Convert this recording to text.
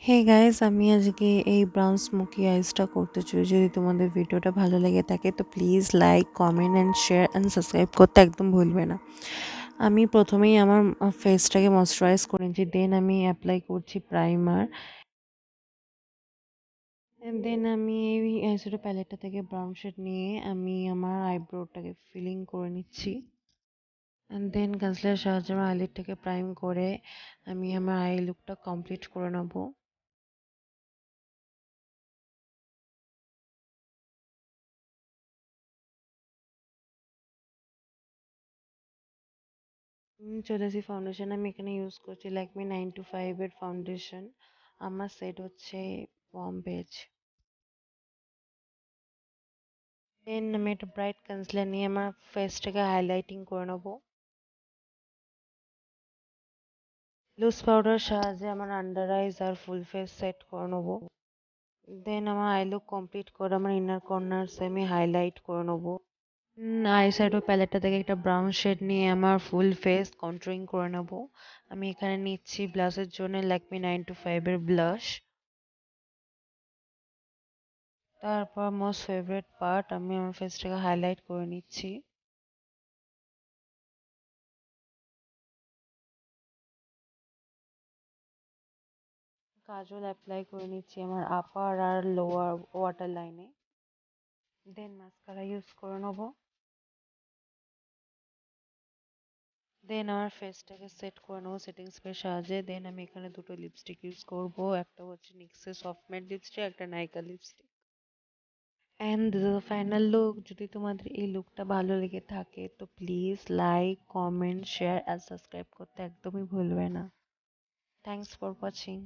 Hey guys, আমি আজকে এই ব্রাউন স্মোকি আইসটা করতে চাই। যদি তোমাদের ভিডিওটা ভালো লেগে থাকে তো please like, comment and share and subscribe করতে একদম ভুলবে না। আমি প্রথমেই আমার ফেসটাকে ময়শ্চারাইজ করে নিচ্ছি, দেন আমি অ্যাপ্লাই করছি প্রাইমার। দেন আমি এই আইশ্যাডো প্যালেটটা থেকে ব্রাউন শেড নিয়ে আমি আমার আইব্রোটাকে ফিলিং করে নিচ্ছি। অ্যান্ড দেন কনসিলারের সাহায্যে আমার আইলিডটাকে প্রাইম করে আমি আমার আই লুকটা কমপ্লিট করে নেবো। চলে আসি ফাউন্ডেশন। আমি এখানে ইউজ করছি ল্যাকমে 925 এর ফাউন্ডেশন। আমার সেট হচ্ছে বেজ। দেন আমি একটা ব্রাইট কনসিলার নিয়ে আমার ফেসটাকে হাইলাইটিং করে নেবো। লুজ পাউডার সাহায্যে আমার আন্ডার আইজ আর ফুল ফেস সেট করে নেবো। দেন আমার আই লুক কমপ্লিট করে আমার ইনার কর্নার্সে আমি হাইলাইট করে নেবো। আই শ্যাডো প্যালেটটা থেকে একটা ব্রাউন শেড নিয়ে আমার ফুল ফেস কন্ট্রোলিং করে নেবো। আমি এখানে নিচ্ছি ব্লাশের জন্য ল্যাকমে 925 এর ব্লাশ। তারপর মোস্ট ফেভারিট পার্ট, আমি আমার ফেসটাকে হাইলাইট করে নিচ্ছি। কাজল অ্যাপ্লাই করে নিচ্ছি আমার আপার আর লোয়ার ওয়াটার লাইনে। দেন মাস্কারা ইউজ করে নেবো। দেন আমার ফেসটাকে সেট করে নেবো সেটিং স্প্রের সাহায্যে। দেন আমি এখানে দুটো লিপস্টিক ইউজ করব, একটা হচ্ছে নিক্সের সফট ম্যাট লিপস্টিক, একটা Nykaa lipstick. And this is the final look. যদি তোমাদের এই লুকটা ভালো লেগে থাকে তো please like, comment, share and subscribe করতে একদমই ভুলবে না। Thanks for watching.